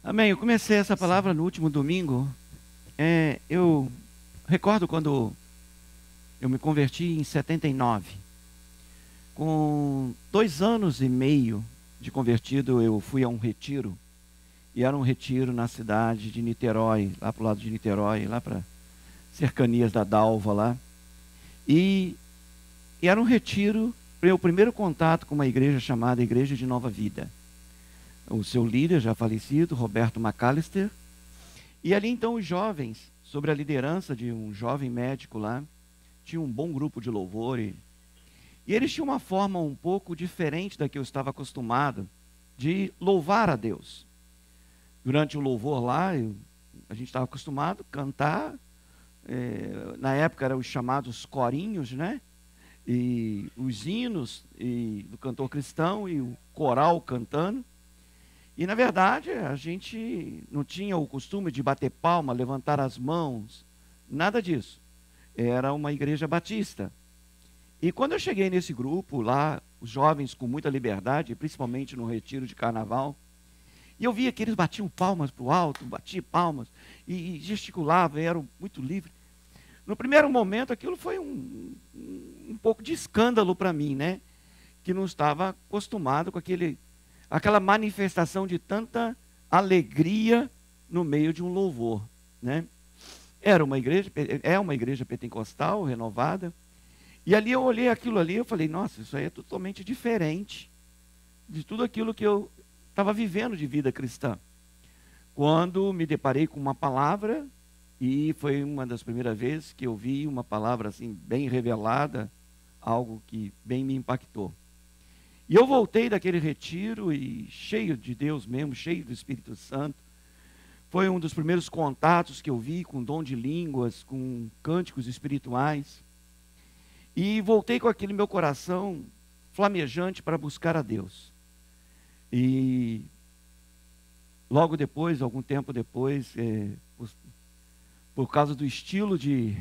Amém. Eu comecei essa palavra no último domingo. Eu recordo quando eu me converti em 79. Com 2 anos e meio de convertido, eu fui a um retiro. E era um retiro na cidade de Niterói, lá para o lado de Niterói, lá para cercanias da Dalva lá. E era um retiro, meu primeiro contato com uma igreja chamada Igreja de Nova Vida. O seu líder, já falecido, Roberto McAllister. E ali então os jovens, sob a liderança de um jovem médico lá, tinha um bom grupo de louvor. E eles tinham uma forma um pouco diferente da que eu estava acostumado de louvar a Deus. Durante o louvor lá, a gente estava acostumado a cantar. Na época eram os chamados corinhos, né? E os hinos do cantor cristão e o coral cantando. E, na verdade, a gente não tinha o costume de bater palma, levantar as mãos, nada disso. Era uma igreja batista. E quando eu cheguei nesse grupo lá, os jovens com muita liberdade, principalmente no retiro de carnaval, e eu via que eles batiam palmas para o alto, batiam palmas, e gesticulavam, e eram muito livres. No primeiro momento, aquilo foi um pouco de escândalo para mim, né? Que não estava acostumado com aquela manifestação de tanta alegria no meio de um louvor, né? É uma igreja pentecostal, renovada, e ali eu olhei aquilo ali, eu falei, nossa, isso aí é totalmente diferente de tudo aquilo que eu estava vivendo de vida cristã. Quando me deparei com uma palavra, e foi uma das primeiras vezes que eu vi uma palavra assim, bem revelada, algo que bem me impactou. E eu voltei daquele retiro e cheio de Deus mesmo, cheio do Espírito Santo. Foi um dos primeiros contatos que eu vi com dom de línguas, com cânticos espirituais. E voltei com aquele meu coração flamejante para buscar a Deus. E logo depois, algum tempo depois, por causa do estilo de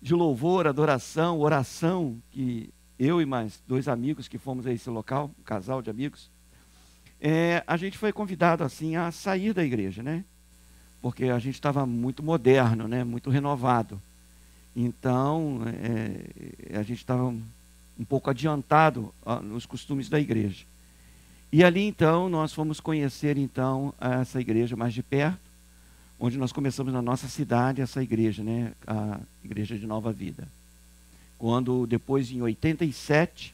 louvor, adoração, oração que eu e mais 2 amigos que fomos a esse local, um casal de amigos, a gente foi convidado assim a sair da igreja, né? Porque a gente estava muito moderno, né? Muito renovado. Então, a gente estava um pouco adiantado nos costumes da igreja. E ali então nós fomos conhecer então essa igreja mais de perto, onde nós começamos na nossa cidade essa igreja, né? A Igreja de Nova Vida. Quando depois, em 87,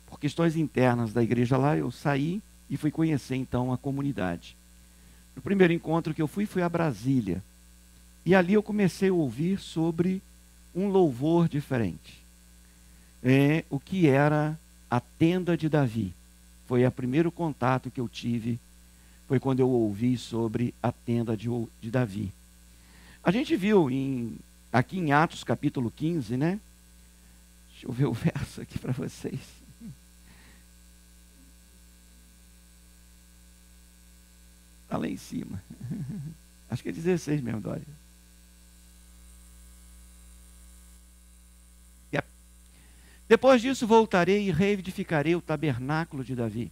por questões internas da igreja lá, eu saí e fui conhecer então a comunidade. No primeiro encontro que eu fui a Brasília. E ali eu comecei a ouvir sobre um louvor diferente. O que era a tenda de Davi. Foi o primeiro contato que eu tive, foi quando eu ouvi sobre a tenda de Davi. A gente viu aqui em Atos capítulo 15, né? Deixa eu ver o verso aqui para vocês. Está lá em cima. Acho que é 16 mesmo, Dória. Depois disso voltarei e reedificarei o tabernáculo de Davi,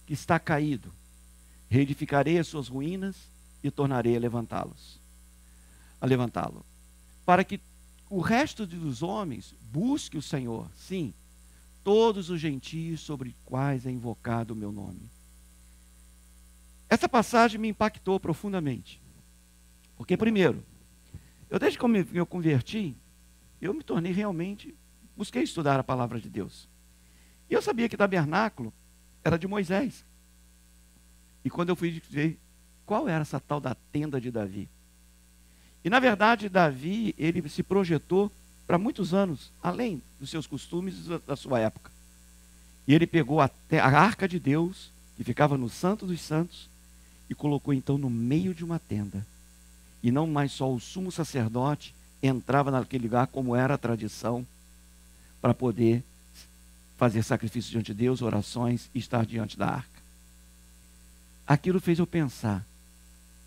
que está caído. Reedificarei as suas ruínas e tornarei a levantá-lo. Para que o resto dos homens busque o Senhor, sim, todos os gentios sobre quais é invocado o meu nome. Essa passagem me impactou profundamente. Porque, primeiro, desde que eu converti, eu me tornei realmente, busquei estudar a palavra de Deus. E eu sabia que tabernáculo era de Moisés. E quando eu fui ver qual era essa tal da tenda de Davi. E na verdade, Davi, ele se projetou para muitos anos, além dos seus costumes da sua época. E ele pegou a arca de Deus, que ficava no Santo dos Santos, e colocou então no meio de uma tenda. E não mais só o sumo sacerdote entrava naquele lugar, como era a tradição, para poder fazer sacrifício diante de Deus, orações e estar diante da arca. Aquilo fez eu pensar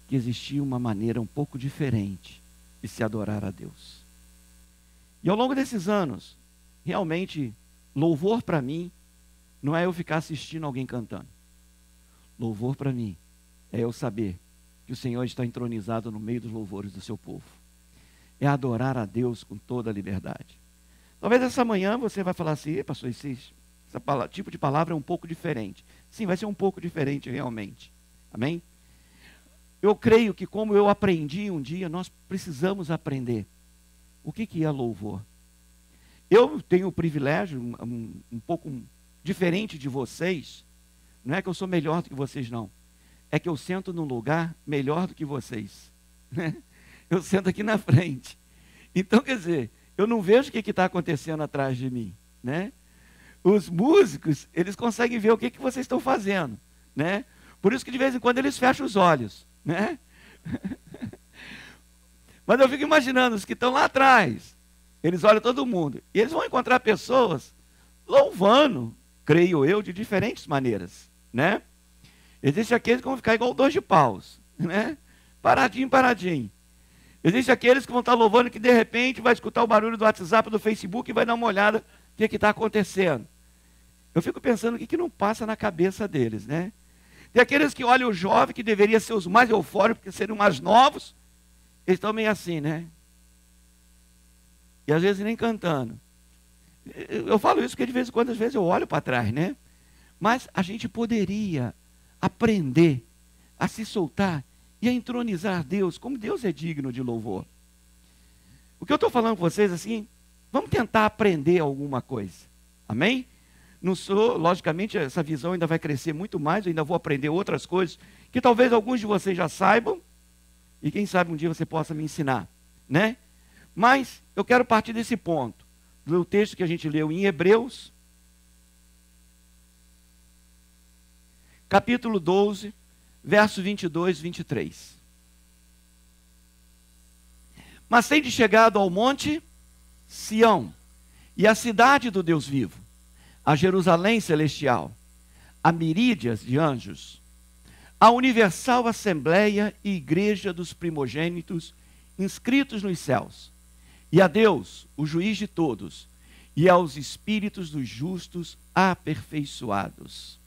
que existia uma maneira um pouco diferente de se adorar a Deus. E ao longo desses anos, realmente, louvor para mim não é eu ficar assistindo alguém cantando. Louvor para mim é eu saber que o Senhor está entronizado no meio dos louvores do seu povo. É adorar a Deus com toda a liberdade. Talvez essa manhã você vai falar assim: pastor, esse tipo de palavra é um pouco diferente. Sim, vai ser um pouco diferente realmente. Amém? Eu creio que, como eu aprendi um dia, nós precisamos aprender o que é louvor. Eu tenho o privilégio, um pouco diferente de vocês, não é que eu sou melhor do que vocês, não. É que eu sento num lugar melhor do que vocês. Né? Eu sento aqui na frente. Então, quer dizer, eu não vejo o que está acontecendo atrás de mim. Né? Os músicos, eles conseguem ver o que vocês estão fazendo. Né? Por isso que de vez em quando eles fecham os olhos. Né? Mas eu fico imaginando, os que estão lá atrás, eles olham todo mundo. E eles vão encontrar pessoas louvando, creio eu, de diferentes maneiras. Né? Existem aqueles que vão ficar igual 2 de paus. Né? Paradinho, paradinho. Existem aqueles que vão estar louvando que de repente vai escutar o barulho do WhatsApp, do Facebook e vai dar uma olhada no que está acontecendo. Eu fico pensando o que não passa na cabeça deles, né? Tem aqueles que olham o jovem, que deveria ser os mais eufóricos, porque seriam mais novos, eles estão meio assim, né? E às vezes nem cantando. Eu falo isso porque de vez em quando, às vezes eu olho para trás, né? Mas a gente poderia aprender a se soltar e a entronizar Deus, como Deus é digno de louvor. O que eu estou falando com vocês, assim, vamos tentar aprender alguma coisa. Amém? Não sou, logicamente, essa visão ainda vai crescer muito mais, eu ainda vou aprender outras coisas, que talvez alguns de vocês já saibam, e quem sabe um dia você possa me ensinar, né? Mas eu quero partir desse ponto, do texto que a gente leu em Hebreus, capítulo 12, verso 22 e 23. Mas tende chegado ao monte Sião, e à cidade do Deus vivo, a Jerusalém celestial, a miríades de anjos, a universal assembleia e igreja dos primogênitos inscritos nos céus, e a Deus, o juiz de todos, e aos espíritos dos justos aperfeiçoados,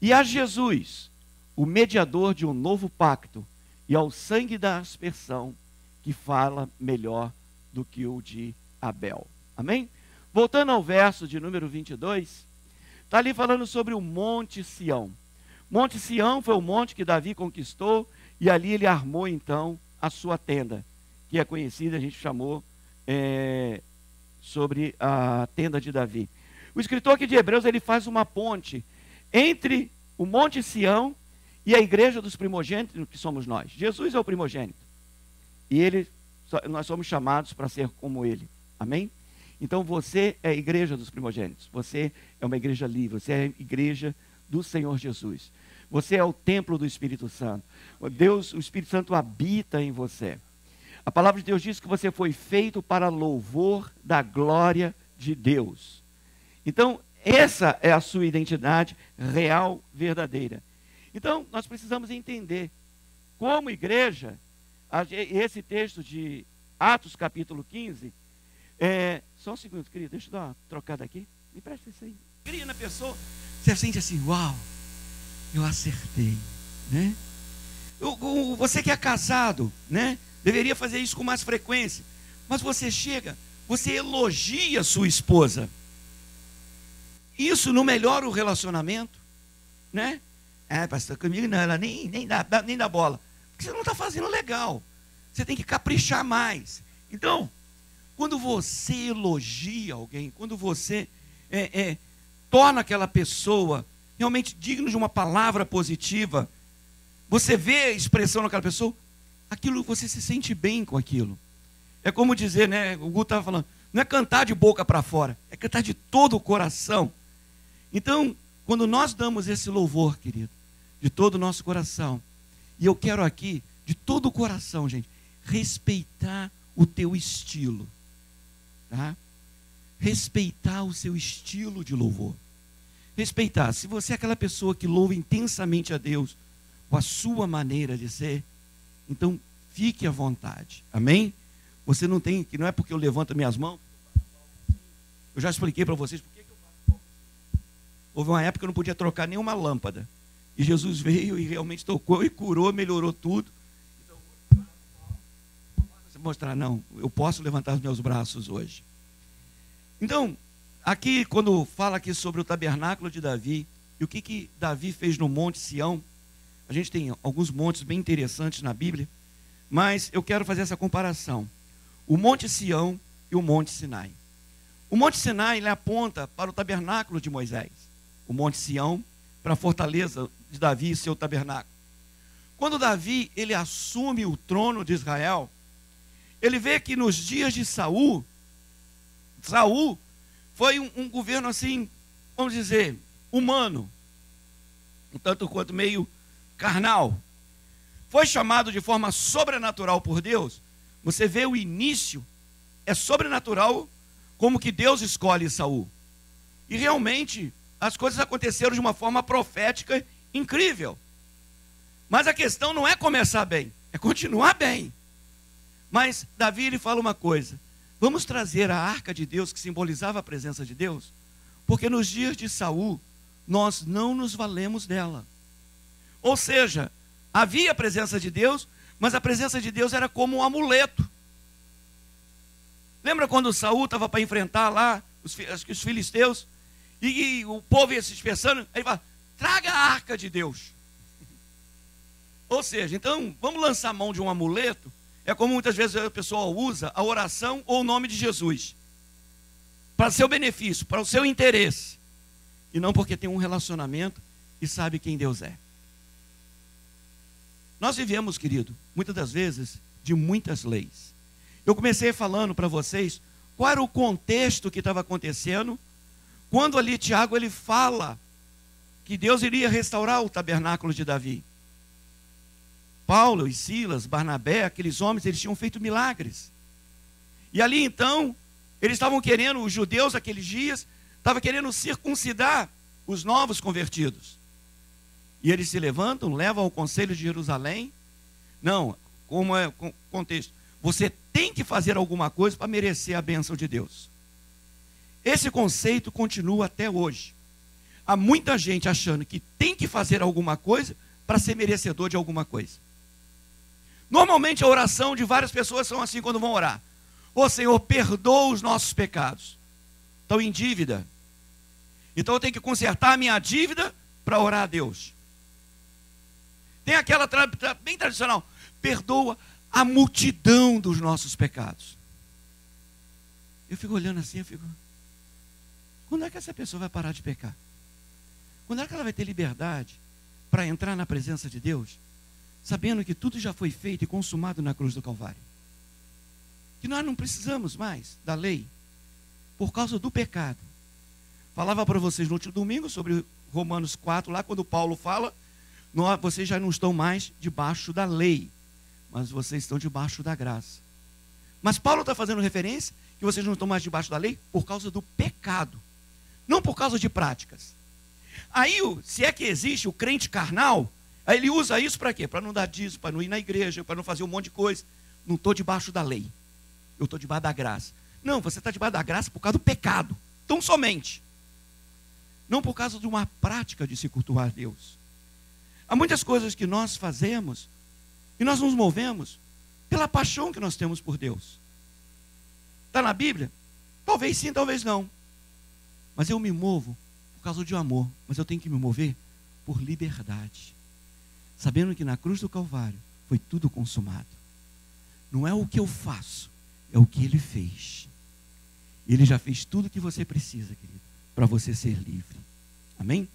e a Jesus, o mediador de um novo pacto, e ao sangue da aspersão, que fala melhor do que o de Abel. Amém? Voltando ao verso de número 22, está ali falando sobre o Monte Sião. Monte Sião foi o monte que Davi conquistou, e ali ele armou então a sua tenda, que é conhecida, a gente chamou sobre a tenda de Davi. O escritor aqui de Hebreus, ele faz uma ponte entre o Monte Sião e a igreja dos primogênitos, que somos nós. Jesus é o primogênito. E nós somos chamados para ser como ele. Amém? Então você é a igreja dos primogênitos. Você é uma igreja livre. Você é a igreja do Senhor Jesus. Você é o templo do Espírito Santo. Deus, o Espírito Santo habita em você. A palavra de Deus diz que você foi feito para louvor da glória de Deus. Então, essa é a sua identidade real, verdadeira. Então, nós precisamos entender, como igreja, esse texto de Atos capítulo 15, só um segundo, querido, deixa eu dar uma trocada aqui. Me presta isso aí. Cria na pessoa, você sente assim, uau, eu acertei, né? Você que é casado, né? Deveria fazer isso com mais frequência. Mas você chega, você elogia sua esposa. Isso não melhora o relacionamento, né? Pastor, comigo não, ela nem dá bola. Porque você não está fazendo legal. Você tem que caprichar mais. Então, quando você elogia alguém, quando você torna aquela pessoa realmente digno de uma palavra positiva, você vê a expressão naquela pessoa, aquilo, você se sente bem com aquilo. É como dizer, né? O Guto estava falando, não é cantar de boca para fora, é cantar de todo o coração. Então, quando nós damos esse louvor, querido, de todo o nosso coração, e eu quero aqui, de todo o coração, gente, respeitar o teu estilo, tá? Respeitar o seu estilo de louvor. Respeitar. Se você é aquela pessoa que louva intensamente a Deus com a sua maneira de ser, então fique à vontade. Amém? Você não tem, que não é porque eu levanto minhas mãos. Eu já expliquei para vocês por que eu faço. Houve uma época que eu não podia trocar nenhuma lâmpada. E Jesus veio e realmente tocou e curou, melhorou tudo. mostrar, não, eu posso levantar os meus braços hoje. Então, aqui, quando fala aqui sobre o tabernáculo de Davi, e o que Davi fez no Monte Sião, a gente tem alguns montes bem interessantes na Bíblia, mas eu quero fazer essa comparação. O Monte Sião e o Monte Sinai. O Monte Sinai, ele aponta para o tabernáculo de Moisés. O Monte Sião, para a fortaleza de Davi e seu tabernáculo. Quando Davi, ele assume o trono de Israel, ele vê que nos dias de Saul foi um governo assim, vamos dizer, humano, um tanto quanto meio carnal. Foi chamado de forma sobrenatural por Deus. Você vê o início, é sobrenatural, como que Deus escolhe Saul. E realmente, as coisas aconteceram de uma forma profética incrível. Mas a questão não é começar bem, é continuar bem. Mas Davi, ele fala uma coisa: vamos trazer a arca de Deus, que simbolizava a presença de Deus, porque nos dias de Saul, nós não nos valemos dela. Ou seja, havia a presença de Deus, mas a presença de Deus era como um amuleto. Lembra quando Saul estava para enfrentar lá os filisteus, e o povo ia se dispersando, aí ele fala: traga a arca de Deus. Ou seja, então, vamos lançar mão de um amuleto. É como muitas vezes a pessoa usa a oração ou o nome de Jesus, para seu benefício, para o seu interesse, e não porque tem um relacionamento e sabe quem Deus é. Nós vivemos, querido, muitas das vezes, de muitas leis. Eu comecei falando para vocês qual era o contexto que estava acontecendo, quando ali Tiago, ele fala que Deus iria restaurar o tabernáculo de Davi. Paulo e Silas, Barnabé, aqueles homens, eles tinham feito milagres. E ali então, eles estavam querendo, os judeus aqueles dias, estavam querendo circuncidar os novos convertidos. E eles se levantam, levam ao conselho de Jerusalém. Não, como é o contexto? Você tem que fazer alguma coisa para merecer a bênção de Deus. Esse conceito continua até hoje. Há muita gente achando que tem que fazer alguma coisa para ser merecedor de alguma coisa. Normalmente a oração de várias pessoas são assim quando vão orar: ô Senhor, perdoa os nossos pecados. Estão em dívida, então eu tenho que consertar a minha dívida para orar a Deus. Tem aquela bem tradicional: perdoa a multidão dos nossos pecados. Eu fico olhando assim, eu fico: quando é que essa pessoa vai parar de pecar? Quando é que ela vai ter liberdade para entrar na presença de Deus, sabendo que tudo já foi feito e consumado na cruz do Calvário? Que nós não precisamos mais da lei por causa do pecado. Falava para vocês no último domingo sobre Romanos 4, lá quando Paulo fala: vocês já não estão mais debaixo da lei, mas vocês estão debaixo da graça. Mas Paulo está fazendo referência que vocês não estão mais debaixo da lei por causa do pecado, não por causa de práticas. Aí, se é que existe o crente carnal, aí ele usa isso para quê? Para não dar dízimo, para não ir na igreja, para não fazer um monte de coisa. Não estou debaixo da lei, eu estou debaixo da graça. Não, você está debaixo da graça por causa do pecado, tão somente. Não por causa de uma prática de se cultuar a Deus. Há muitas coisas que nós fazemos e nós nos movemos pela paixão que nós temos por Deus. Está na Bíblia? Talvez sim, talvez não. Mas eu me movo por causa de amor. Mas eu tenho que me mover por liberdade, sabendo que na cruz do Calvário foi tudo consumado. Não é o que eu faço, é o que Ele fez. Ele já fez tudo o que você precisa, querido, para você ser livre. Amém?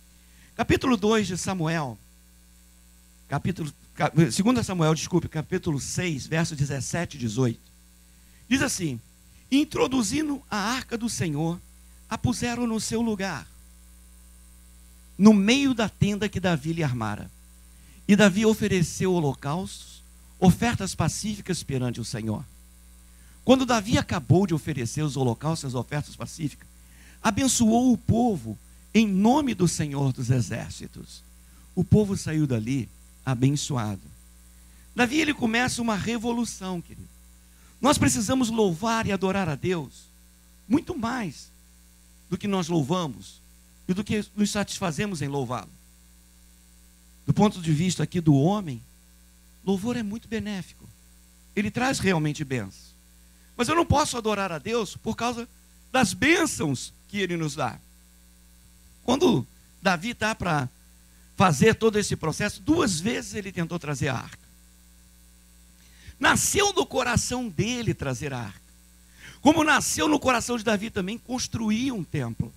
Capítulo 2 de Samuel, 2 Samuel, capítulo 6, verso 17 e 18. Diz assim: introduzindo a arca do Senhor, a puseram no seu lugar, no meio da tenda que Davi lhe armara. E Davi ofereceu holocaustos, ofertas pacíficas perante o Senhor. Quando Davi acabou de oferecer os holocaustos e as ofertas pacíficas, abençoou o povo em nome do Senhor dos Exércitos. O povo saiu dali abençoado. Davi, ele começa uma revolução, querido. Nós precisamos louvar e adorar a Deus muito mais do que nós louvamos e do que nos satisfazemos em louvá-lo. Do ponto de vista aqui do homem, louvor é muito benéfico. ele traz realmente bênçãos. Mas eu não posso adorar a Deus por causa das bênçãos que ele nos dá. Quando Davi está para fazer todo esse processo, 2 vezes ele tentou trazer a arca. Nasceu no coração dele trazer a arca. Como nasceu no coração de Davi também construir um templo.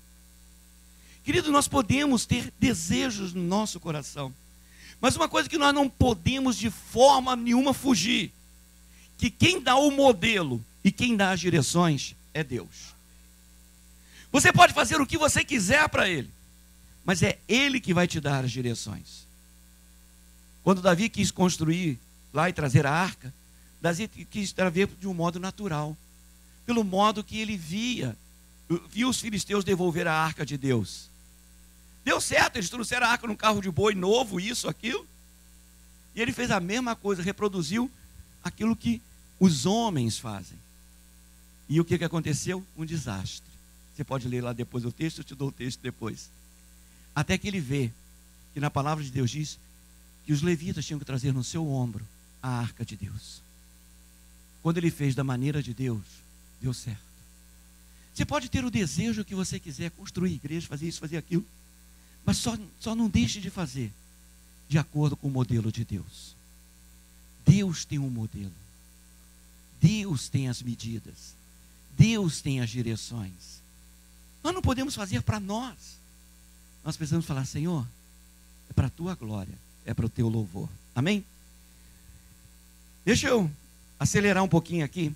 Querido, nós podemos ter desejos no nosso coração. Mas uma coisa que nós não podemos de forma nenhuma fugir. Que quem dá o modelo e quem dá as direções é Deus. Você pode fazer o que você quiser para Ele. Mas é Ele que vai te dar as direções. Quando Davi quis construir lá e trazer a arca, Davi quis trazer de um modo natural. Pelo modo que ele via os filisteus devolver a arca de Deus. Deu certo, eles trouxeram a arca num carro de boi novo, isso, aquilo. E ele fez a mesma coisa, reproduziu aquilo que os homens fazem. E o que aconteceu? Um desastre. Você pode ler lá depois o texto, eu te dou o texto depois. Até que ele vê que na palavra de Deus diz que os levitas tinham que trazer no seu ombro a arca de Deus. Quando ele fez da maneira de Deus, deu certo. Você pode ter o desejo que você quiser, construir igreja, fazer isso, fazer aquilo, mas só não deixe de fazer de acordo com o modelo de Deus. Deus tem um modelo. Deus tem as medidas. Deus tem as direções. Nós não podemos fazer para nós. Nós precisamos falar, Senhor, é para a tua glória, é para o teu louvor. Amém? Deixa eu acelerar um pouquinho aqui.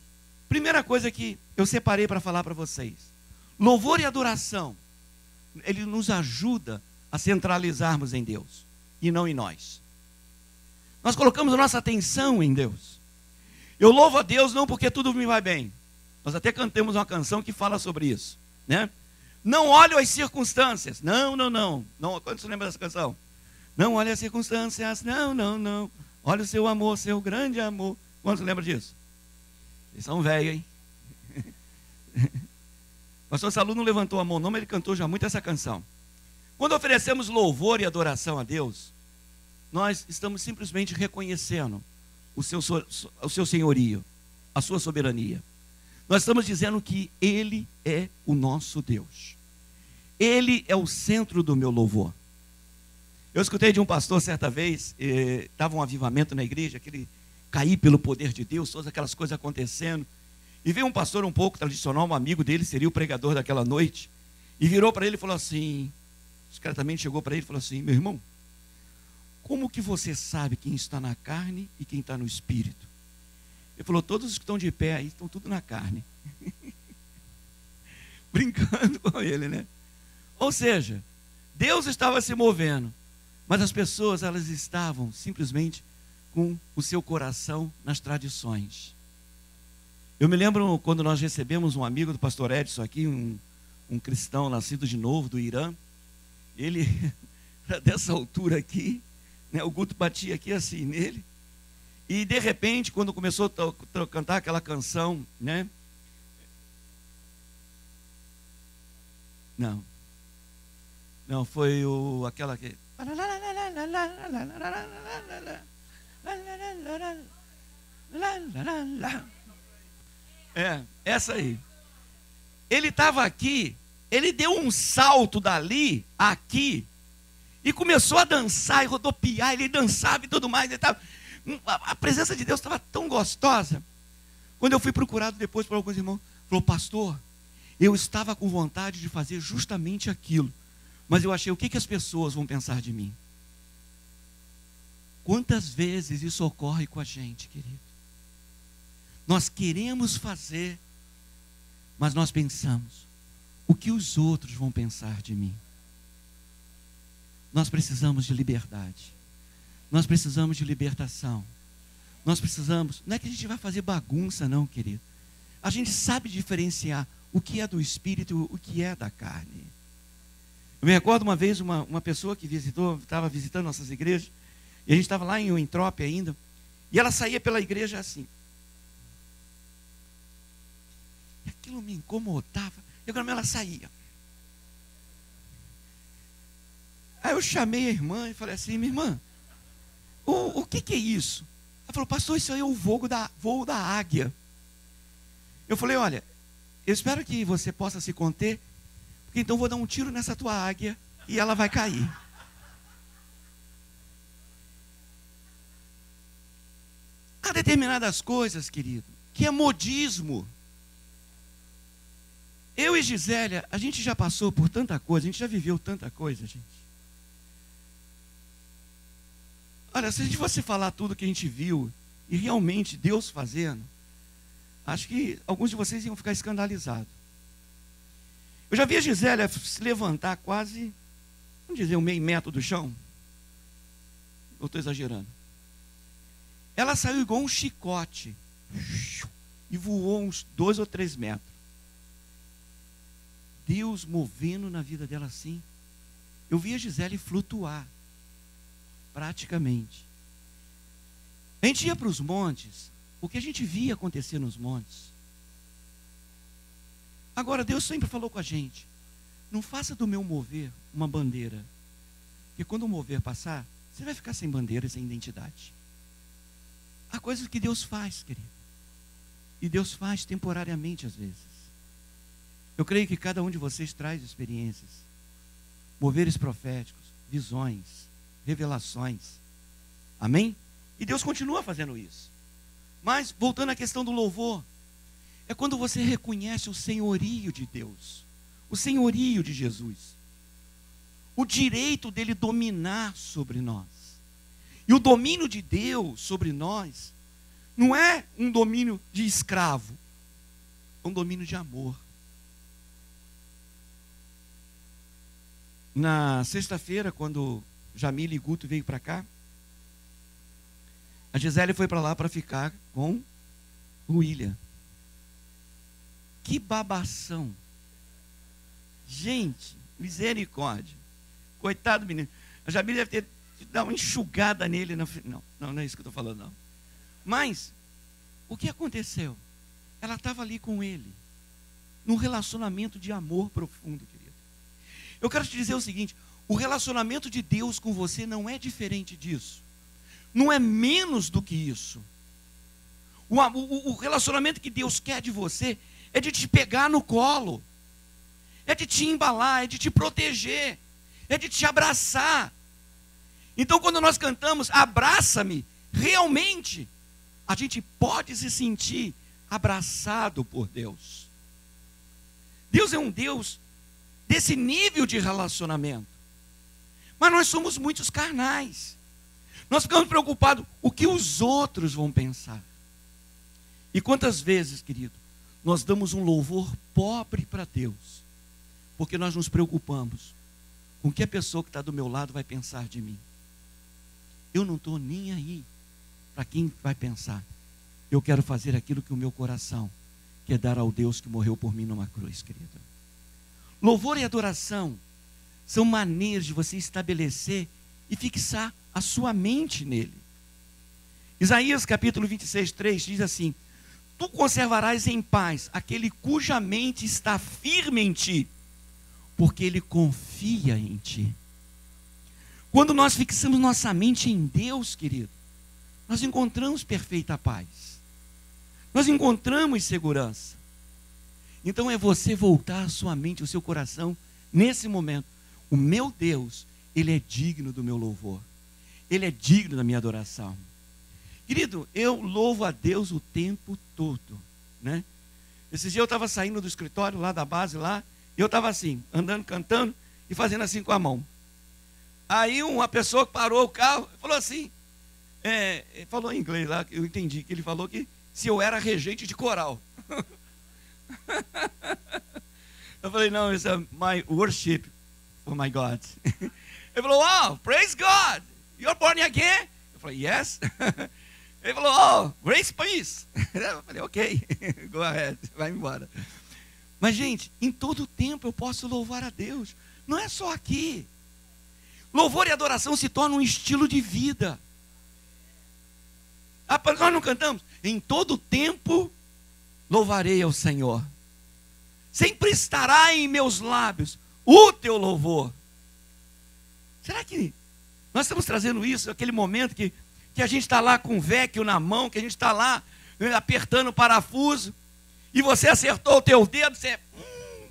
Primeira coisa que eu separei para falar para vocês. Louvor e adoração, ele nos ajuda a centralizarmos em Deus e não em nós. Nós colocamos a nossa atenção em Deus. Eu louvo a Deus não porque tudo me vai bem. Nós até cantamos uma canção que fala sobre isso, né? Não olho as circunstâncias. Não. Quando você lembra dessa canção? Não olhe as circunstâncias. Não. Olha o seu amor, seu grande amor. Quando você lembra disso? Vocês são velhos, hein? O pastor Salu não levantou a mão não, mas ele cantou já muito essa canção. Quando oferecemos louvor e adoração a Deus, nós estamos simplesmente reconhecendo o seu senhorio, a sua soberania. Nós estamos dizendo que Ele é o nosso Deus. Ele é o centro do meu louvor. Eu escutei de um pastor certa vez, estava um avivamento na igreja, aquele cair pelo poder de Deus, todas aquelas coisas acontecendo. E veio um pastor um pouco tradicional, um amigo dele, seria o pregador daquela noite, e virou para ele e falou assim, discretamente chegou para ele e falou assim, meu irmão, como que você sabe quem está na carne e quem está no espírito? Ele falou, todos os que estão de pé aí estão tudo na carne. Brincando com ele, né? Ou seja, Deus estava se movendo, mas as pessoas, elas estavam simplesmente com o seu coração nas tradições. Eu me lembro quando nós recebemos um amigo do pastor Edson aqui, um cristão nascido de novo do Irã. Ele, dessa altura aqui, né, o Guto batia aqui assim nele. E de repente, quando começou a cantar aquela canção, né? Não, foi aquela que... Essa aí. Ele estava aqui, ele deu um salto dali, aqui, e começou a dançar e rodopiar, ele dançava e tudo mais, a presença de Deus estava tão gostosa. Quando eu fui procurado depois por alguns irmãos, falou, pastor, eu estava com vontade de fazer justamente aquilo, mas eu achei, o que as pessoas vão pensar de mim? Quantas vezes isso ocorre com a gente, querido? Nós queremos fazer, mas nós pensamos, o que os outros vão pensar de mim? Nós precisamos de liberdade. Nós precisamos de libertação. Nós precisamos, não é que a gente vai fazer bagunça não, querido. A gente sabe diferenciar o que é do espírito e o que é da carne. Eu me recordo uma vez, uma pessoa que estava visitando nossas igrejas, e a gente estava lá em Winthrop ainda, e ela saía pela igreja assim. E aquilo me incomodava, e agora ela saía. Aí eu chamei a irmã e falei assim, minha irmã, o que é isso? Ela Ela falou, pastor, isso aí é o voo da águia. Eu falei, olha, eu espero que você possa se conter, porque então eu vou dar um tiro nessa tua águia e ela vai cair. Há determinadas coisas, querido, que é modismo. Eu e Gisélia, a gente já passou por tanta coisa, a gente já viveu tanta coisa, gente. Olha, se a gente fosse falar tudo que a gente viu, e realmente Deus fazendo, acho que alguns de vocês iam ficar escandalizados. Eu já vi a Gisélia se levantar quase, vamos dizer, 1,5 metro do chão. Eu estou exagerando. Ela saiu igual um chicote e voou uns 2 ou 3 metros. Deus movendo na vida dela assim. Eu vi a Gisele flutuar, praticamente. A gente ia para os montes, o que a gente via acontecer nos montes. Agora, Deus sempre falou com a gente, não faça do meu mover uma bandeira, porque quando o mover passar, você vai ficar sem bandeira e sem identidade. Há coisas que Deus faz, querido, e Deus faz temporariamente às vezes. Eu creio que cada um de vocês traz experiências, moveres proféticos, visões, revelações. Amém? E Deus continua fazendo isso. Mas, voltando à questão do louvor, é quando você reconhece o senhorio de Deus, o senhorio de Jesus, o direito dele dominar sobre nós. E o domínio de Deus sobre nós não é um domínio de escravo, é um domínio de amor. Na sexta-feira, quando Jamile e Guto veio para cá, a Gisele foi para lá para ficar com o William. Que babação. Gente, misericórdia. Coitado do menino. A Jamile deve ter dado uma enxugada nele. Não é isso que eu estou falando, não. Mas, o que aconteceu? Ela estava ali com ele, num relacionamento de amor profundo, querido. Eu quero te dizer o seguinte, o relacionamento de Deus com você não é diferente disso. Não é menos do que isso. O relacionamento que Deus quer de você é de te pegar no colo, é de te embalar, é de te proteger, é de te abraçar. Então, quando nós cantamos abraça-me, realmente a gente pode se sentir abraçado por Deus. Deus é um Deus desse nível de relacionamento. Mas nós somos muitos carnais. Nós ficamos preocupados o que os outros vão pensar. E quantas vezes, querido, nós damos um louvor pobre para Deus, porque nós nos preocupamos com o que a pessoa que está do meu lado vai pensar de mim. Eu não estou nem aí para quem vai pensar. Eu quero fazer aquilo que o meu coração quer dar ao Deus que morreu por mim numa cruz, querido. Louvor e adoração são maneiras de você estabelecer e fixar a sua mente nele. Isaías capítulo 26, 3 diz assim: tu conservarás em paz aquele cuja mente está firme em ti, porque ele confia em ti. Quando nós fixamos nossa mente em Deus, querido, nós encontramos perfeita paz. Nós encontramos segurança. Então é você voltar a sua mente, o seu coração, nesse momento. O meu Deus, Ele é digno do meu louvor. Ele é digno da minha adoração. Querido, eu louvo a Deus o tempo todo, né? Esse dia eu estava saindo do escritório lá da base lá, e eu estava assim, andando, cantando e fazendo assim com a mão. Aí uma pessoa que parou o carro, falou assim, falou em inglês lá, eu entendi, que ele falou que se eu era regente de coral. Eu falei, não, isso é my worship for my God. Ele falou, wow, praise God, you're born again? Eu falei, yes. Ele falou, oh, grace, peace. Eu falei, ok, go ahead, vai embora. Mas, gente, em todo tempo eu posso louvar a Deus. Não é só aqui. Louvor e adoração se tornam um estilo de vida. Nós não cantamos? Em todo tempo louvarei ao Senhor. Sempre estará em meus lábios o teu louvor. Será que nós estamos trazendo isso, aquele momento que que a gente está lá com o vecchio na mão, que a gente está lá apertando o parafuso, e você acertou o teu dedo, você,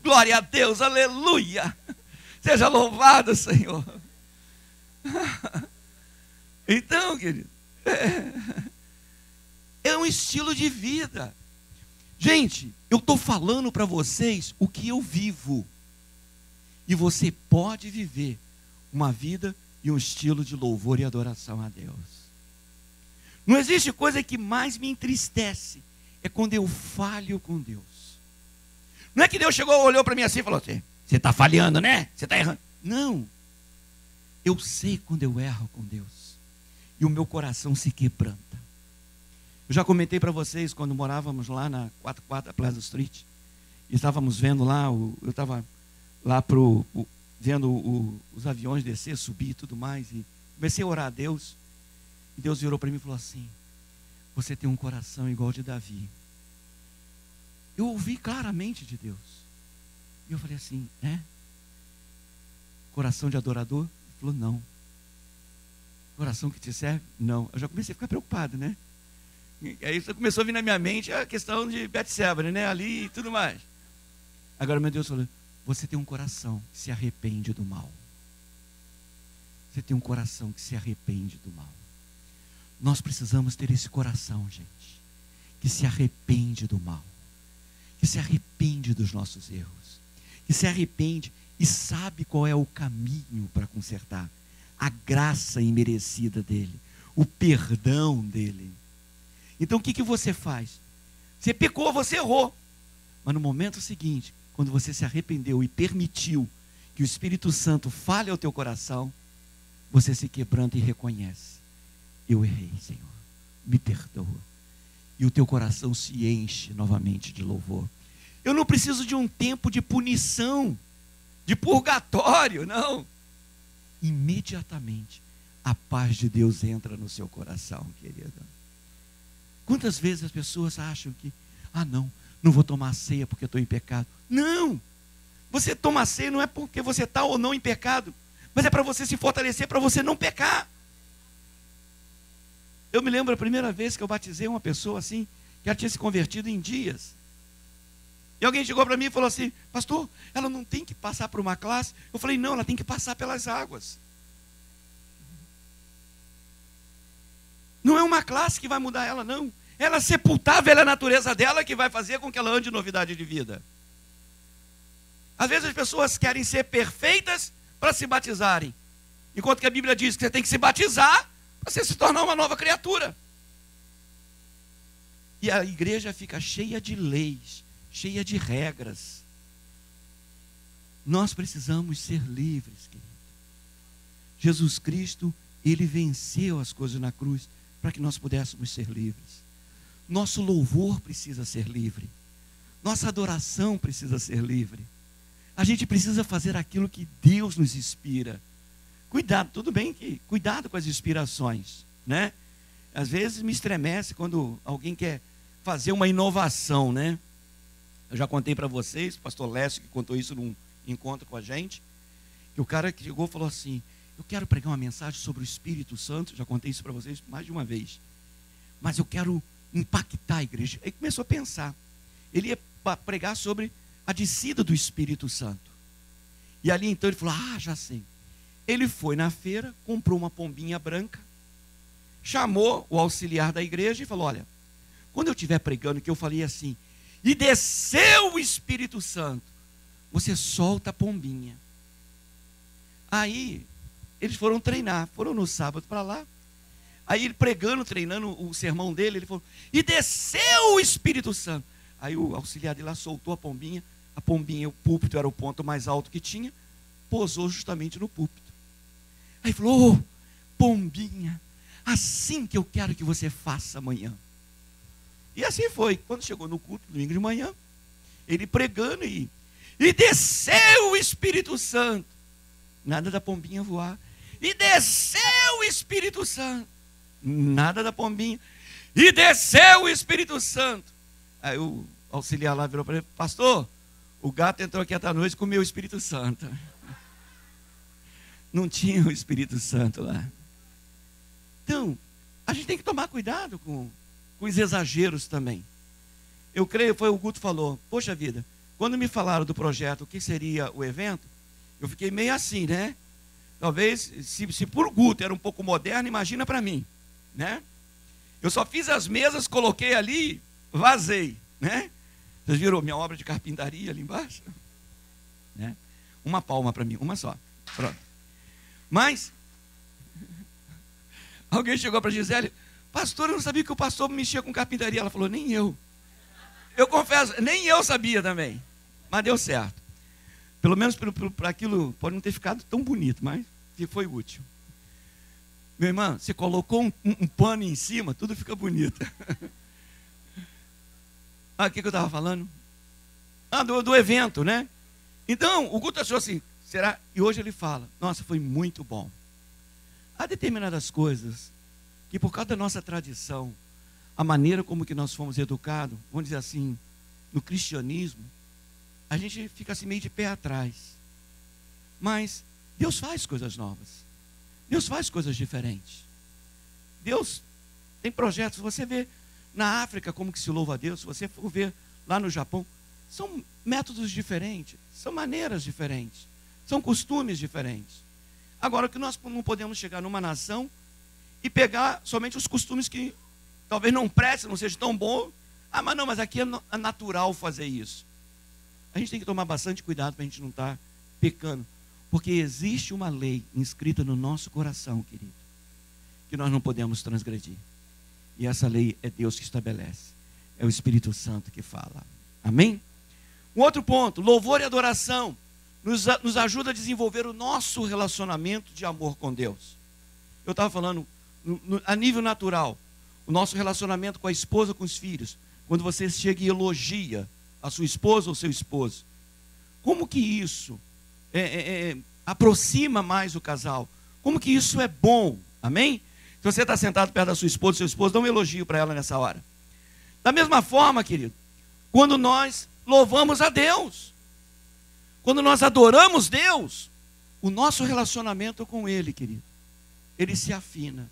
glória a Deus, aleluia, seja louvado, Senhor. Então, querido, é um estilo de vida. Gente, eu estou falando para vocês o que eu vivo, e você pode viver uma vida e um estilo de louvor e adoração a Deus. Não existe coisa que mais me entristece, é quando eu falho com Deus. Não é que Deus chegou, olhou para mim assim e falou assim, você está falhando, né? Você está errando. Não, eu sei quando eu erro com Deus, e o meu coração se quebranta. Eu já comentei para vocês, quando morávamos lá na 44 Plaza Street, e estávamos vendo lá, eu estava lá vendo os aviões descer, subir e tudo mais, e comecei a orar a Deus, e Deus virou para mim e falou assim, você tem um coração igual ao de Davi. Eu ouvi claramente de Deus, e eu falei assim, coração de adorador? Ele falou, não. Coração que te serve? Não. Eu já comecei a ficar preocupado, né? E aí começou a vir na minha mente a questão de Betseba, né? Ali e tudo mais. Agora meu Deus falou, você tem um coração que se arrepende do mal. Você tem um coração que se arrepende do mal. Nós precisamos ter esse coração, gente, que se arrepende do mal, que se arrepende dos nossos erros, que se arrepende e sabe qual é o caminho para consertar, a graça imerecida dele, o perdão dele. Então o que você faz? Você pecou, você errou, mas no momento seguinte, quando você se arrependeu e permitiu que o Espírito Santo fale ao teu coração, você se quebranta e reconhece, eu errei, Senhor, me perdoa, e o teu coração se enche novamente de louvor. Eu não preciso de um tempo de punição, de purgatório, não. Imediatamente a paz de Deus entra no seu coração, querida. Quantas vezes as pessoas acham que, não vou tomar ceia porque estou em pecado. Não, você toma ceia não é porque você está ou não em pecado, mas é para você se fortalecer, para você não pecar. Eu me lembro a primeira vez que eu batizei uma pessoa assim, que ela tinha se convertido em dias. E alguém chegou para mim e falou assim, pastor, ela não tem que passar por uma classe? Eu falei, não, ela tem que passar pelas águas. Não é uma classe que vai mudar ela, não. Ela sepultar a velha natureza dela que vai fazer com que ela ande em novidade de vida. Às vezes as pessoas querem ser perfeitas para se batizarem, enquanto que a Bíblia diz que você tem que se batizar para você se tornar uma nova criatura. E a igreja fica cheia de leis, cheia de regras. Nós precisamos ser livres, querido. Jesus Cristo, ele venceu as coisas na cruz para que nós pudéssemos ser livres. Nosso louvor precisa ser livre. Nossa adoração precisa ser livre. A gente precisa fazer aquilo que Deus nos inspira. Cuidado, tudo bem que cuidado com as inspirações, né? Às vezes me estremece quando alguém quer fazer uma inovação, né? Eu já contei para vocês, o pastor Lécio que contou isso num encontro com a gente, que o cara que chegou falou assim, eu quero pregar uma mensagem sobre o Espírito Santo, já contei isso para vocês mais de uma vez, mas eu quero impactar a igreja. Aí começou a pensar, ele ia pregar sobre a descida do Espírito Santo, e ali então ele falou, já sei. Ele foi na feira, comprou uma pombinha branca, chamou o auxiliar da igreja e falou, olha, quando eu estiver pregando que eu falei assim, e desceu o Espírito Santo, você solta a pombinha. Aí eles foram treinar, foram no sábado para lá, aí ele pregando, treinando o sermão dele, ele falou, e desceu o Espírito Santo. Aí o auxiliar dele lá soltou a pombinha, o púlpito era o ponto mais alto que tinha, pousou justamente no púlpito. Aí falou, pombinha, assim que eu quero que você faça amanhã. E assim foi, quando chegou no culto, domingo de manhã, ele pregando e desceu o Espírito Santo, nada da pombinha voar, e desceu o Espírito Santo, nada da pombinha, e desceu o Espírito Santo. Aí o auxiliar lá virou para ele, pastor, o gato entrou aqui à noite e comeu o Espírito Santo. Não tinha o Espírito Santo lá. Então, a gente tem que tomar cuidado com os exageros também. Eu creio, foi o Guto falou, poxa vida, quando me falaram do projeto, o que seria o evento, eu fiquei meio assim, né? Talvez, se por Guto era um pouco moderno, imagina para mim, né? Eu só fiz as mesas, coloquei ali, vazei, né? Vocês viram minha obra de carpintaria ali embaixo? Né? Uma palma para mim, uma só. Pronto. Mas, alguém chegou para Gisele, pastor, eu não sabia que o pastor mexia com carpintaria. Ela falou, nem eu. Eu confesso, nem eu sabia também. Mas deu certo. Pelo menos para aquilo, pode não ter ficado tão bonito, mas foi útil. Meu irmão, você colocou um pano em cima, tudo fica bonito. O que eu estava falando? Do evento, né? Então, o Guto achou assim, será? E hoje ele fala, nossa, foi muito bom. Há determinadas coisas que por causa da nossa tradição, a maneira como que nós fomos educados, vamos dizer assim, no cristianismo, a gente fica assim meio de pé atrás. Mas Deus faz coisas novas. Deus faz coisas diferentes. Deus tem projetos, você vê na África como que se louva a Deus, se você for ver lá no Japão, são métodos diferentes, são maneiras diferentes, são costumes diferentes. Agora, que nós não podemos chegar numa nação e pegar somente os costumes que talvez não prestem, não sejam tão bons. Ah, mas não, mas aqui é natural fazer isso. A gente tem que tomar bastante cuidado para a gente não estar pecando. Porque existe uma lei inscrita no nosso coração, querido, que nós não podemos transgredir. E essa lei é Deus que estabelece. É o Espírito Santo que fala. Amém? Um outro ponto, louvor e adoração nos ajuda a desenvolver o nosso relacionamento de amor com Deus. Eu estava falando, a nível natural, o nosso relacionamento com a esposa, com os filhos. Quando você chega e elogia a sua esposa ou seu esposo, como que isso aproxima mais o casal? Como que isso é bom? Amém? Se você está sentado perto da sua esposa, seu esposo, dá um elogio para ela nessa hora. Da mesma forma, querido, quando nós louvamos a Deus, quando nós adoramos Deus, o nosso relacionamento com Ele, querido, ele se afina.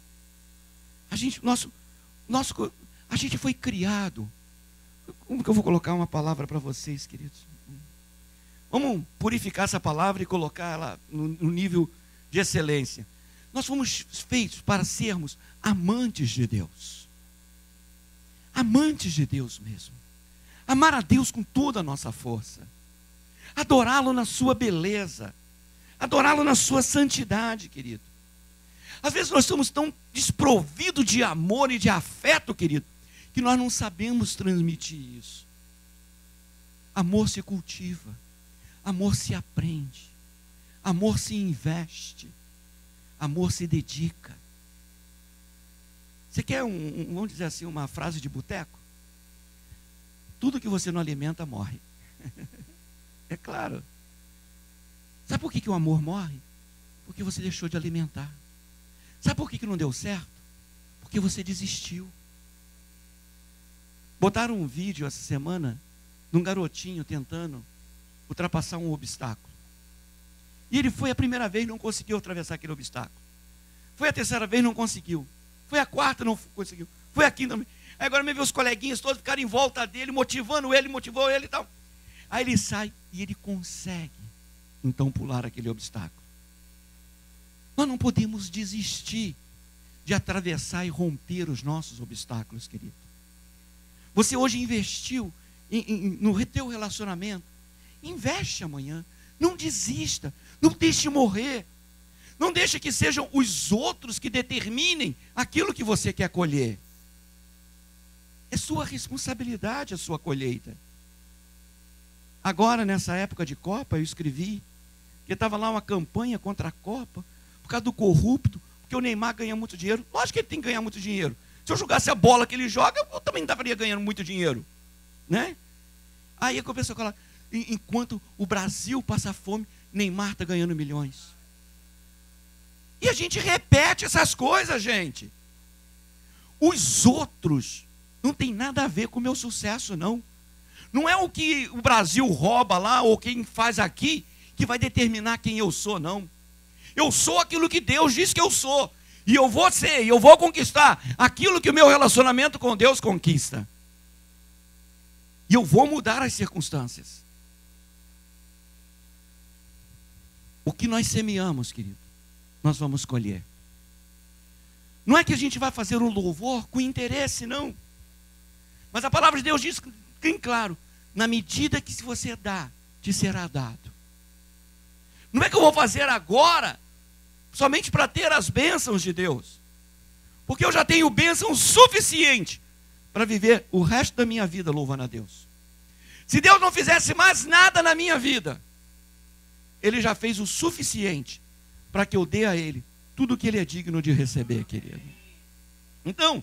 A gente foi criado. Como que eu vou colocar uma palavra para vocês, queridos? Vamos purificar essa palavra e colocar ela no nível de excelência. Nós fomos feitos para sermos amantes de Deus. Amantes de Deus mesmo. Amar a Deus com toda a nossa força. Adorá-lo na sua beleza. Adorá-lo na sua santidade, querido. Às vezes nós estamos tão desprovidos de amor e de afeto, querido, que nós não sabemos transmitir isso. Amor se cultiva. Amor se aprende. Amor se investe. Amor se dedica. Você quer vamos dizer assim, uma frase de boteco? Tudo que você não alimenta morre. É claro. Sabe por que o amor morre? Porque você deixou de alimentar. Sabe por que não deu certo? Porque você desistiu. Botaram um vídeo essa semana de um garotinho tentando ultrapassar um obstáculo. E ele foi a primeira vez, não conseguiu atravessar aquele obstáculo. Foi a terceira vez, não conseguiu. Foi a quarta, não conseguiu. Foi a quinta. Aí agora me vê os coleguinhas todos ficaram em volta dele, motivou ele e tal. Aí ele sai e ele consegue, então, pular aquele obstáculo. Nós não podemos desistir de atravessar e romper os nossos obstáculos, querido. Você hoje investiu no teu relacionamento. Investe amanhã. Não desista. Não deixe morrer. Não deixe que sejam os outros que determinem aquilo que você quer colher. É sua responsabilidade a sua colheita. Agora, nessa época de Copa, eu escrevi que estava lá uma campanha contra a Copa, por causa do corrupto, porque o Neymar ganha muito dinheiro. Lógico que ele tem que ganhar muito dinheiro. Se eu jogasse a bola que ele joga, eu também estaria ganhando muito dinheiro, né? Aí a pessoa fala, enquanto o Brasil passa fome, Neymar está ganhando milhões. E a gente repete essas coisas, gente. Os outros não tem nada a ver com o meu sucesso, não. Não é o que o Brasil rouba lá, ou quem faz aqui, que vai determinar quem eu sou, não. Eu sou aquilo que Deus diz que eu sou. E eu vou conquistar aquilo que o meu relacionamento com Deus conquista. E eu vou mudar as circunstâncias. O que nós semeamos, querido, nós vamos colher. Não é que a gente vai fazer um louvor com interesse, não. Mas a palavra de Deus diz bem claro: na medida que você dá, te será dado. Não é que eu vou fazer agora somente para ter as bênçãos de Deus, porque eu já tenho bênção suficiente para viver o resto da minha vida louvando a Deus. Se Deus não fizesse mais nada na minha vida, Ele já fez o suficiente para que eu dê a Ele tudo o que Ele é digno de receber, querido. Então,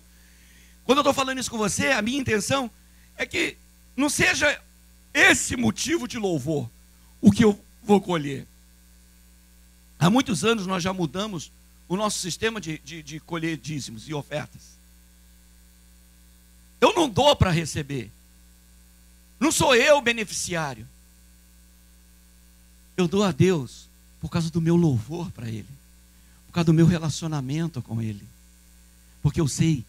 quando eu estou falando isso com você, a minha intenção é que não seja esse motivo de louvor o que eu vou colher. Há muitos anos nós já mudamos o nosso sistema de colher dízimos e ofertas. Eu não dou para receber. Não sou eu o beneficiário. Eu dou a Deus por causa do meu louvor para Ele, por causa do meu relacionamento com Ele, porque eu sei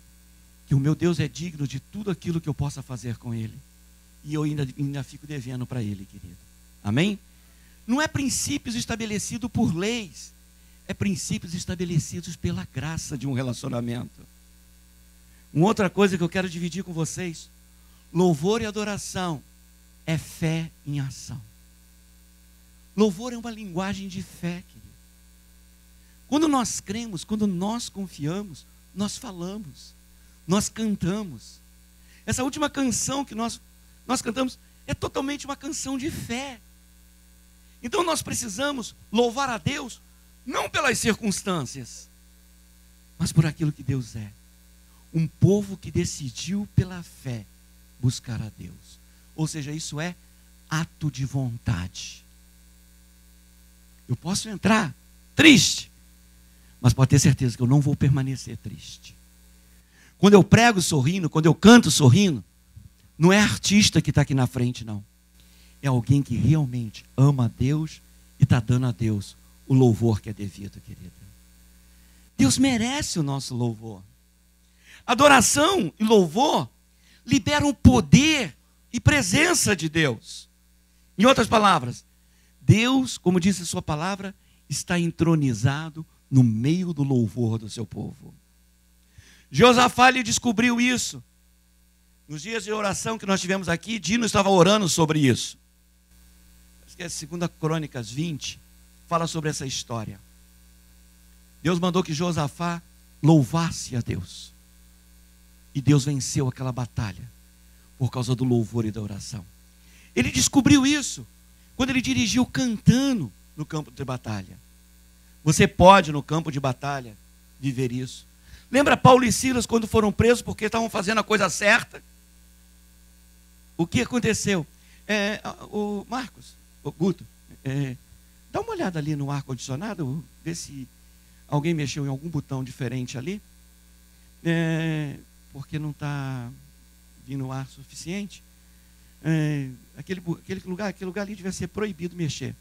que o meu Deus é digno de tudo aquilo que eu possa fazer com Ele, e eu ainda fico devendo para Ele, querido. Amém? Não é princípios estabelecidos por leis, é princípios estabelecidos pela graça de um relacionamento. Uma outra coisa que eu quero dividir com vocês: louvor e adoração é fé em ação. Louvor é uma linguagem de fé, querido. Quando nós cremos, quando nós confiamos, nós falamos, nós cantamos. Essa última canção que nós cantamos é totalmente uma canção de fé. Então nós precisamos louvar a Deus, não pelas circunstâncias, mas por aquilo que Deus é. Um povo que decidiu pela fé buscar a Deus. Ou seja, isso é ato de vontade. Eu posso entrar triste, mas pode ter certeza que eu não vou permanecer triste. Quando eu prego sorrindo, quando eu canto sorrindo, não é artista que está aqui na frente, não. É alguém que realmente ama a Deus e está dando a Deus o louvor que é devido, querido. Deus merece o nosso louvor. Adoração e louvor liberam poder e presença de Deus. Em outras palavras, Deus, como diz a sua palavra, está entronizado no meio do louvor do seu povo. Josafá lhe descobriu isso. Nos dias de oração que nós tivemos aqui, Dino estava orando sobre isso. Acho que é 2 Crônicas 20, fala sobre essa história. Deus mandou que Josafá louvasse a Deus. E Deus venceu aquela batalha por causa do louvor e da oração. Ele descobriu isso quando ele dirigiu cantando no campo de batalha. Você pode, no campo de batalha, viver isso. Lembra Paulo e Silas quando foram presos porque estavam fazendo a coisa certa? O que aconteceu? O Marcos, o Guto, dá uma olhada ali no ar-condicionado, vê se alguém mexeu em algum botão diferente ali, porque não está vindo ar suficiente. Aquele lugar ali devia ser proibido mexer.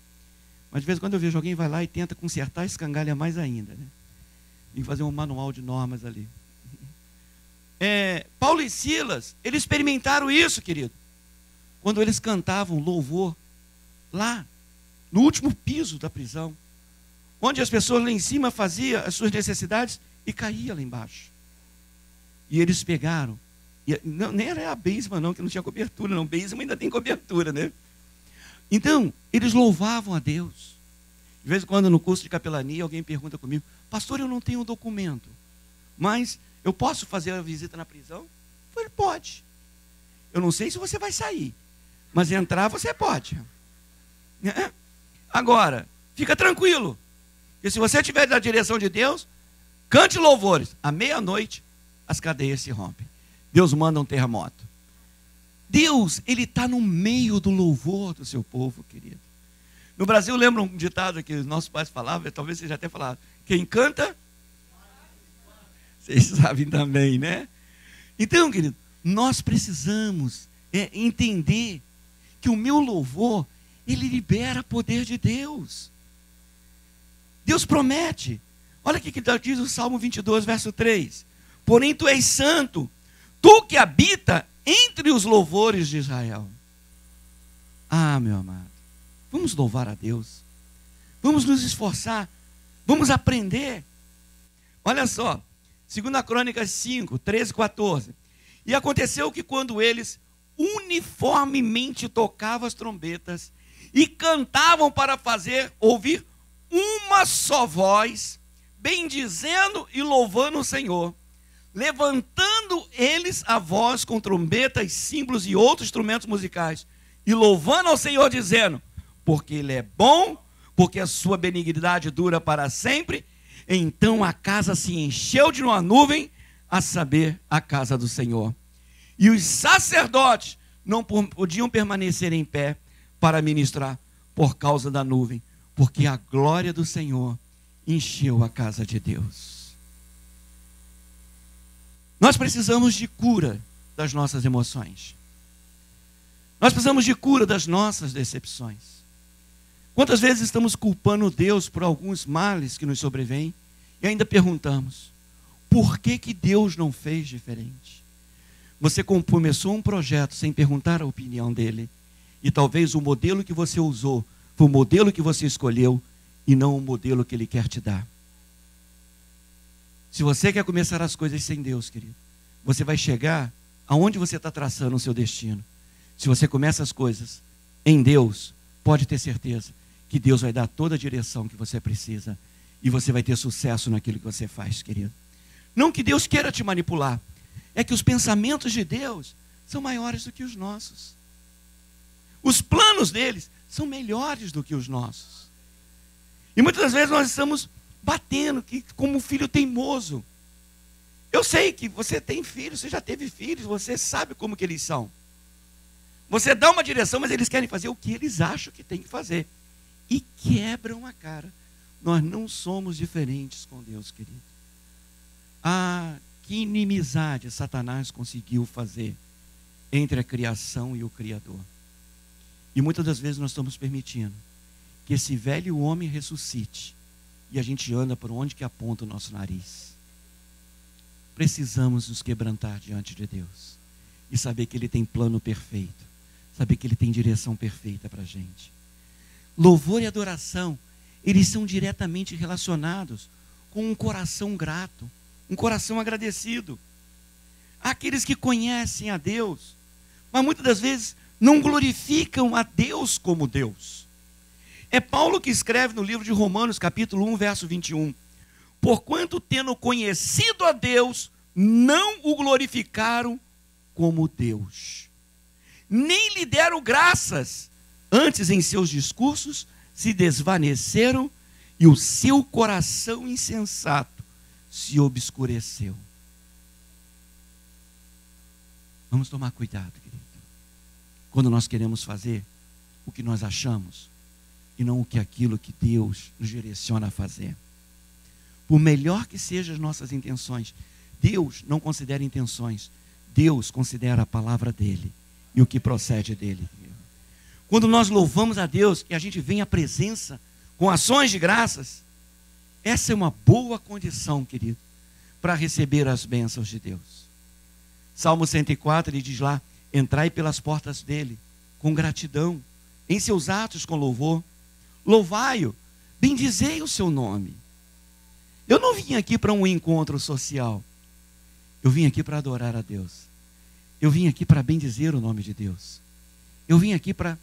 Mas de vez em quando eu vejo alguém vai lá e tenta consertar, escangalha mais ainda, né? Tem que fazer um manual de normas ali. Paulo e Silas, eles experimentaram isso, querido, quando eles cantavam louvor lá no último piso da prisão, onde as pessoas lá em cima faziam as suas necessidades e caía lá embaixo. E eles pegaram, nem era a basement não, que não tinha cobertura não, basement ainda tem cobertura, né? Então, eles louvavam a Deus. De vez em quando no curso de capelania alguém pergunta comigo: pastor, eu não tenho documento, mas eu posso fazer a visita na prisão? Eu falei: pode. Eu não sei se você vai sair, mas entrar você pode. Agora, fica tranquilo, que se você estiver na direção de Deus, cante louvores. À meia-noite, as cadeias se rompem. Deus manda um terremoto. Deus, Ele está no meio do louvor do seu povo, querido. No Brasil, lembra um ditado que os nossos pais falavam, talvez vocês já tenham falado: quem canta, vocês sabem também, né? Então, querido, nós precisamos entender que o meu louvor, ele libera poder de Deus. Deus promete: Olha o que diz o Salmo 22, verso 3. Porém tu és santo, tu que habita entre os louvores de Israel. Ah, meu amado, vamos louvar a Deus. Vamos nos esforçar. Vamos aprender. Olha só, 2 Crônicas 5, 13 e 14. E aconteceu que quando eles uniformemente tocavam as trombetas e cantavam para fazer ouvir uma só voz, bendizendo e louvando o Senhor, levantando eles a voz com trombetas, símbolos e outros instrumentos musicais, e louvando ao Senhor, dizendo: porque Ele é bom, porque a sua benignidade dura para sempre. Então a casa se encheu de uma nuvem, a saber, a casa do Senhor. E os sacerdotes não podiam permanecer em pé para ministrar por causa da nuvem, porque a glória do Senhor encheu a casa de Deus. Nós precisamos de cura das nossas emoções. Nós precisamos de cura das nossas decepções. Quantas vezes estamos culpando Deus por alguns males que nos sobrevêm e ainda perguntamos: por que Deus não fez diferente? Você começou um projeto sem perguntar a opinião dele, e talvez o modelo que você usou foi o modelo que você escolheu e não o modelo que ele quer te dar. Se você quer começar as coisas sem Deus, querido, você vai chegar aonde você está traçando o seu destino. Se você começa as coisas em Deus, pode ter certeza que Deus vai dar toda a direção que você precisa e você vai ter sucesso naquilo que você faz, querido. Não que Deus queira te manipular, é que os pensamentos de Deus são maiores do que os nossos. Os planos deles são melhores do que os nossos. E muitas das vezes nós estamos batendo como um filho teimoso. Eu sei que você tem filhos, você já teve filhos, você sabe como que eles são. Você dá uma direção, mas eles querem fazer o que eles acham que tem que fazer. E quebram a cara. Nós não somos diferentes com Deus, querido. Ah, que inimizade Satanás conseguiu fazer entre a criação e o Criador. E muitas das vezes nós estamos permitindo que esse velho homem ressuscite e a gente anda por onde que aponta o nosso nariz. Precisamos nos quebrantar diante de Deus e saber que Ele tem plano perfeito, saber que Ele tem direção perfeita para a gente. Louvor e adoração, eles são diretamente relacionados com um coração grato, um coração agradecido. Há aqueles que conhecem a Deus, mas muitas das vezes não glorificam a Deus como Deus. É Paulo que escreve no livro de Romanos, capítulo 1, verso 21. Porquanto, tendo conhecido a Deus, não o glorificaram como Deus, nem lhe deram graças, antes em seus discursos se desvaneceram e o seu coração insensato se obscureceu. Vamos tomar cuidado, querido, quando nós queremos fazer o que nós achamos e não aquilo que Deus nos direciona a fazer. Por melhor que sejam as nossas intenções, Deus não considera intenções, Deus considera a palavra dele e o que procede dele. Quando nós louvamos a Deus e a gente vem à presença com ações de graças, essa é uma boa condição, querido, para receber as bênçãos de Deus. Salmo 104, ele diz lá: entrai pelas portas dele com gratidão, em seus atos com louvor, louvai-o, bendizei o seu nome. Eu não vim aqui para um encontro social, eu vim aqui para adorar a Deus, eu vim aqui para bendizer o nome de Deus, eu vim aqui para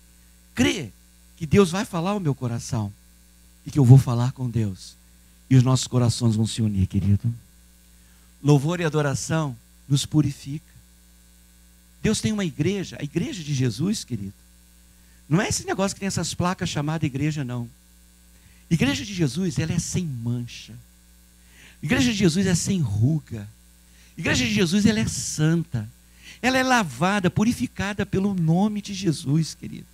crer que Deus vai falar ao meu coração e que eu vou falar com Deus e os nossos corações vão se unir, querido. Louvor e adoração nos purifica. Deus tem uma igreja, a igreja de Jesus, querido. Não é esse negócio que tem essas placas chamadas igreja, não. Igreja de Jesus, ela é sem mancha. Igreja de Jesus é sem ruga. Igreja de Jesus, ela é santa. Ela é lavada, purificada pelo nome de Jesus, querido.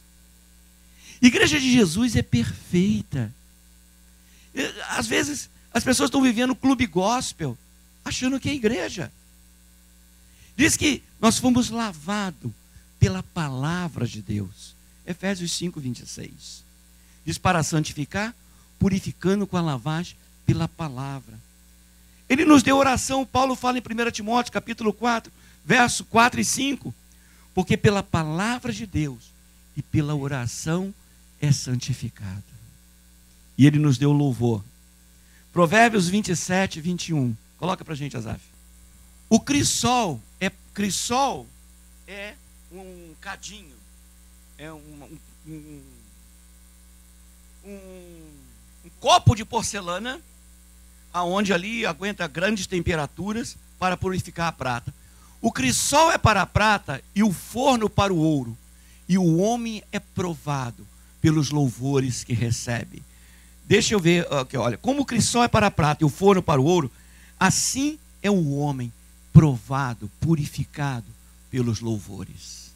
Igreja de Jesus é perfeita. Às vezes, as pessoas estão vivendo clube gospel, achando que é igreja. Diz que nós fomos lavados pela palavra de Deus. Efésios 5, 26. Diz: para santificar, purificando com a lavagem pela palavra. Ele nos deu oração. Paulo fala em 1 Timóteo, capítulo 4, verso 4 e 5. Porque pela palavra de Deus e pela oração é santificado. E ele nos deu louvor. Provérbios 27, 21. Coloca para a gente, Azaf. O crisol é um cadinho. É um copo de porcelana, aonde ali aguenta grandes temperaturas para purificar a prata. O crisol é para a prata e o forno para o ouro. E o homem é provado pelos louvores que recebe. Deixa eu ver aqui, olha. Como o crisol é para a prata e o forno para o ouro, assim é o homem provado, purificado pelos louvores.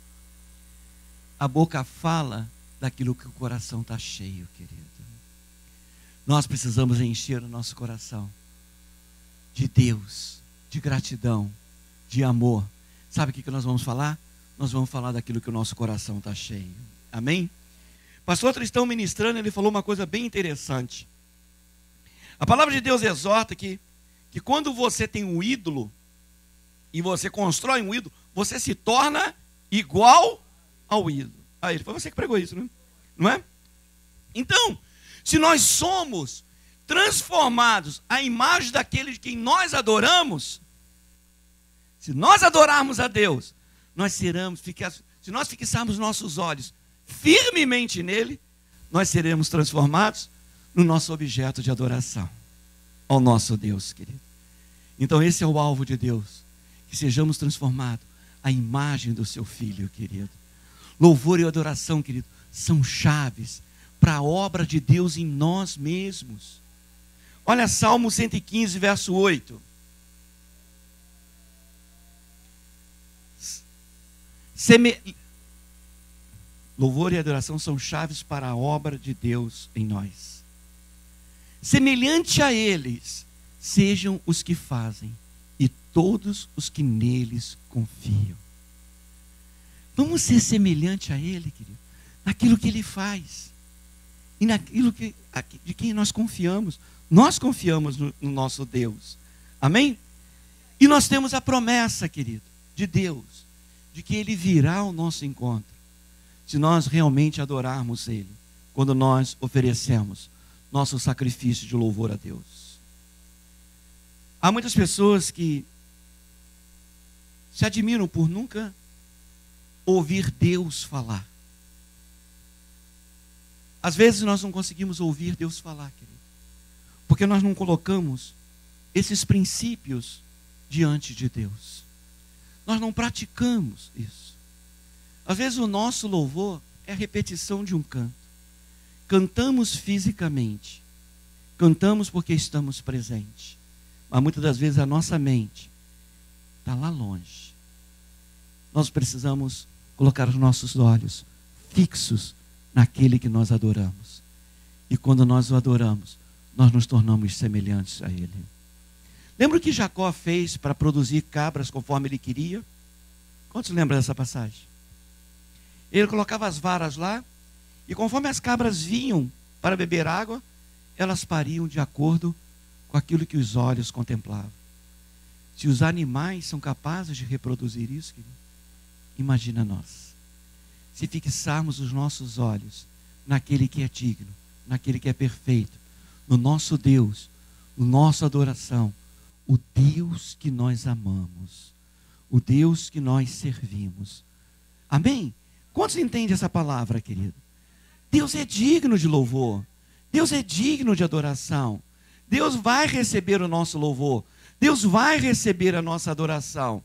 A boca fala daquilo que o coração está cheio, querido. Nós precisamos encher o nosso coração de Deus, de gratidão, de amor. Sabe o que nós vamos falar? Nós vamos falar daquilo que o nosso coração está cheio. Amém? Pastor Tristão ministrando, ele falou uma coisa bem interessante. A palavra de Deus exorta que quando você tem um ídolo, e você constrói um ídolo, você se torna igual ao ídolo. Aí, foi você que pregou isso, né? Não é? Então, se nós somos transformados à imagem daquele de quem nós adoramos, se nós adorarmos a Deus, se nós fixarmos nossos olhos firmemente nele, nós seremos transformados no nosso objeto de adoração, ao nosso Deus, querido. Então esse é o alvo de Deus, que sejamos transformados à imagem do seu Filho, querido. Louvor e adoração, querido, são chaves para a obra de Deus em nós mesmos. Olha Salmo 115, verso 8. Louvor e adoração são chaves para a obra de Deus em nós. Semelhante a eles sejam os que fazem, e todos os que neles confiam. Vamos ser semelhante a Ele, querido, naquilo que Ele faz, e naquilo de quem nós confiamos. Nós confiamos no nosso Deus. Amém? E nós temos a promessa, querido, de Deus, de que Ele virá ao nosso encontro, se nós realmente adorarmos Ele, quando nós oferecemos nosso sacrifício de louvor a Deus. Há muitas pessoas que se admiram por nunca ouvir Deus falar. Às vezes nós não conseguimos ouvir Deus falar, querido, porque nós não colocamos esses princípios diante de Deus. Nós não praticamos isso. Às vezes o nosso louvor é a repetição de um canto. Cantamos fisicamente, cantamos porque estamos presentes, mas muitas das vezes a nossa mente está lá longe. Nós precisamos colocar os nossos olhos fixos naquele que nós adoramos. E quando nós o adoramos, nós nos tornamos semelhantes a Ele. Lembra o que Jacó fez para produzir cabras conforme ele queria? Quantos lembram dessa passagem? Ele colocava as varas lá, e conforme as cabras vinham para beber água, elas pariam de acordo com aquilo que os olhos contemplavam. Se os animais são capazes de reproduzir isso, querido, imagina nós. Se fixarmos os nossos olhos naquele que é digno, naquele que é perfeito, no nosso Deus, no nossa adoração, o Deus que nós amamos, o Deus que nós servimos. Amém? Quantos entendem essa palavra, querido? Deus é digno de louvor. Deus é digno de adoração. Deus vai receber o nosso louvor. Deus vai receber a nossa adoração.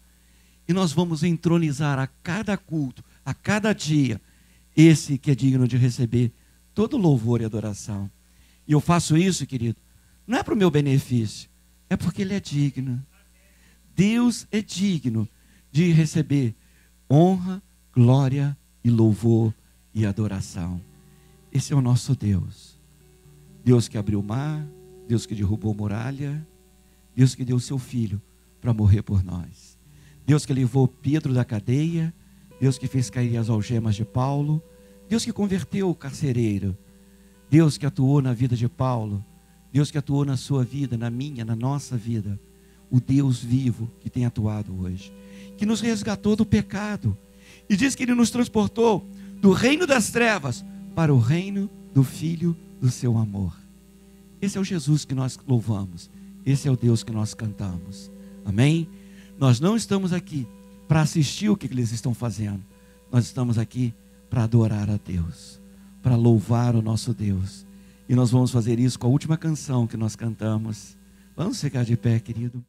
E nós vamos entronizar a cada culto, a cada dia, esse que é digno de receber todo louvor e adoração. E eu faço isso, querido, não é para o meu benefício, é porque Ele é digno. Deus é digno de receber honra, glória e louvor e adoração. Esse é o nosso Deus. Deus que abriu o mar, Deus que derrubou muralha, Deus que deu o seu Filho para morrer por nós. Deus que levou Pedro da cadeia, Deus que fez cair as algemas de Paulo, Deus que converteu o carcereiro, Deus que atuou na vida de Paulo, Deus que atuou na sua vida, na minha, na nossa vida. O Deus vivo que tem atuado hoje, que nos resgatou do pecado, e diz que Ele nos transportou do reino das trevas para o reino do Filho do seu amor. Esse é o Jesus que nós louvamos, esse é o Deus que nós cantamos, amém? Nós não estamos aqui para assistir o que eles estão fazendo, nós estamos aqui para adorar a Deus, para louvar o nosso Deus, e nós vamos fazer isso com a última canção que nós cantamos. Vamos ficar de pé, querido.